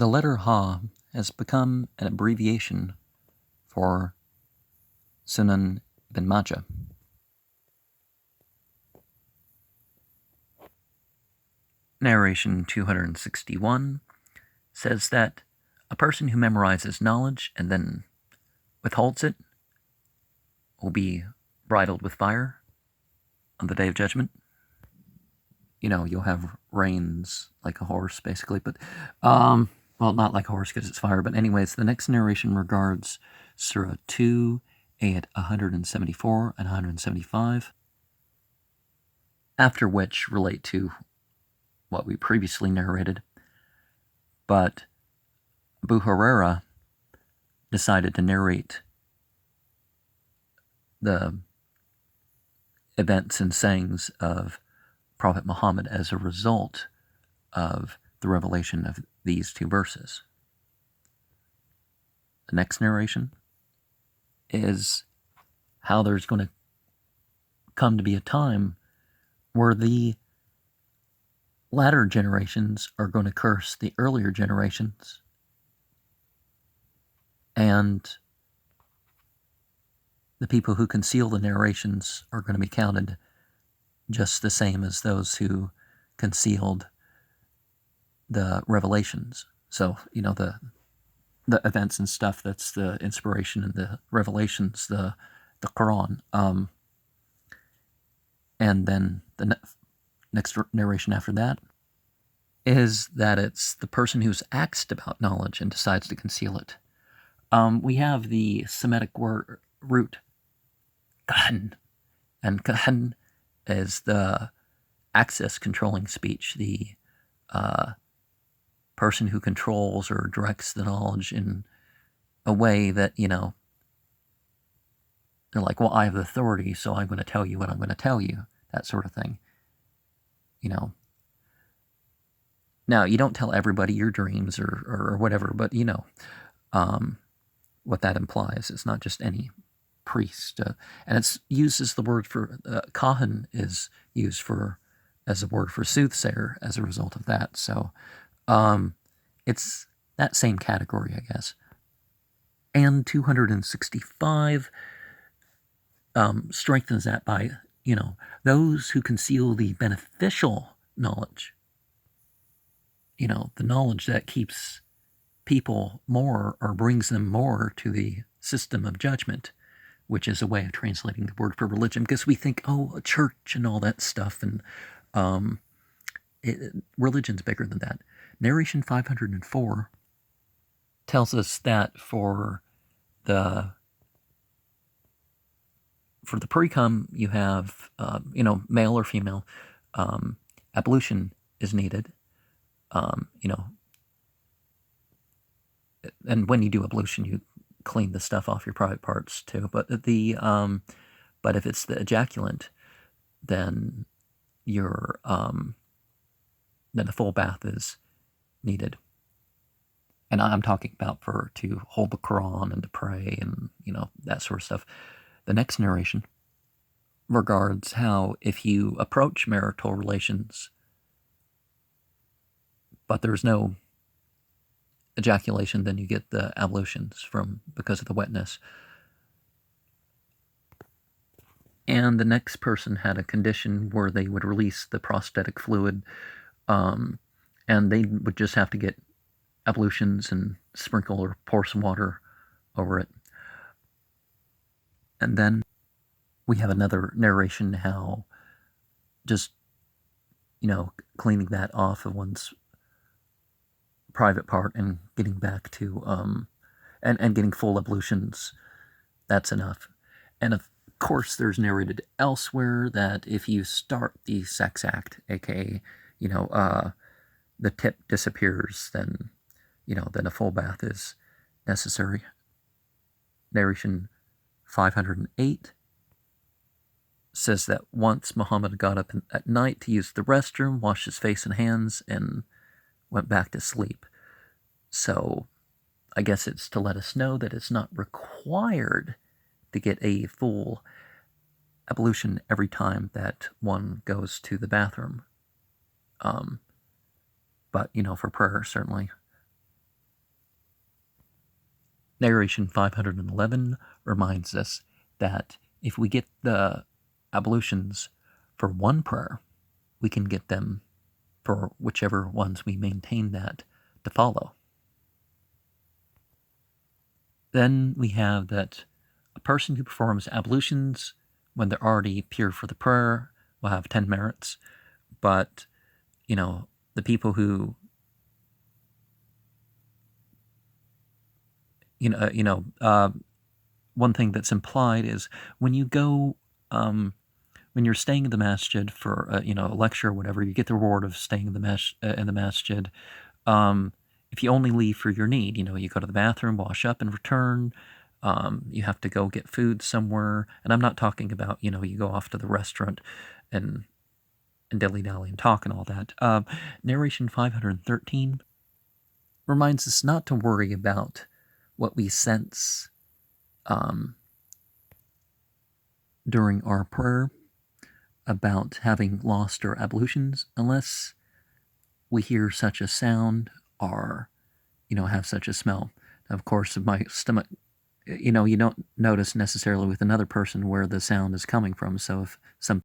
The letter Ha has become an abbreviation for Sunan Ibn Majah. Narration 261 says that a person who memorizes knowledge and then withholds it will be bridled with fire on the day of judgment. You know, you'll have reins like a horse, basically, but, well, not like a horse because it's fire, but anyways, the next narration regards Surah 2, ayat 174 and 175, after which relate to what we previously narrated, but Abu Huraira decided to narrate the events and sayings of Prophet Muhammad as a result of the revelation of these two verses. The next narration is how there's going to come to be a time where the latter generations are going to curse the earlier generations, and the people who conceal the narrations are going to be counted just the same as those who concealed the revelations. So, you know, the events and stuff, that's the inspiration, and the revelations, the Quran. And then the next narration after that is that it's the person who's asked about knowledge and decides to conceal it. We have the Semitic word root kahan, and kahan is the access controlling speech, the person who controls or directs the knowledge in a way that, you know, they're like, well, I have the authority, so I'm going to tell you what I'm going to tell you, that sort of thing. You know, now you don't tell everybody your dreams or whatever, but you know what that implies. It's not just any priest, and it's used as the word for kahan is used for as a word for soothsayer as a result of that. So it's that same category, I guess. And 265 strengthens that by, you know, those who conceal the beneficial knowledge, you know, the knowledge that keeps people more or brings them more to the system of judgment, which is a way of translating the word for religion, because we think, oh, a church and all that stuff, and religion's bigger than that. Narration 504 tells us that for the pre-cum, you have, you know, male or female, ablution is needed, you know, and when you do ablution, you clean the stuff off your private parts too. But but if it's the ejaculant, then then a full bath is needed. And I'm talking about to hold the Quran and to pray and, you know, that sort of stuff. The next narration regards how if you approach marital relations, but there's no ejaculation, then you get the ablutions because of the wetness. And the next person had a condition where they would release the prosthetic fluid, and they would just have to get ablutions and sprinkle or pour some water over it. And then we have another narration how just, you know, cleaning that off of one's private part and getting back to and getting full ablutions, that's enough. And of course there's narrated elsewhere that if you start the sex act, aka, you know, the tip disappears, then, you know, then a full bath is necessary. Narration 508 says that once Muhammad got up at night to use the restroom, washed his face and hands, and went back to sleep. So I guess it's to let us know that it's not required to get a full ablution every time that one goes to the bathroom. But, you know, for prayer, certainly. Narration 511 reminds us that if we get the ablutions for one prayer, we can get them for whichever ones we maintain that to follow. Then we have that a person who performs ablutions when they're already pure for the prayer will have 10 merits, but, the people who, one thing that's implied is when you go, when you're staying in the masjid for a lecture or whatever, you get the reward of staying in the masjid. If you only leave for your need, you go to the bathroom, wash up, and return. You have to go get food somewhere, and I'm not talking about you go off to the restaurant and dilly-dally and talk and all that. Narration 513 reminds us not to worry about what we sense during our prayer about having lost our ablutions unless we hear such a sound or, have such a smell. Of course, if my stomach, you don't notice necessarily with another person where the sound is coming from. So if some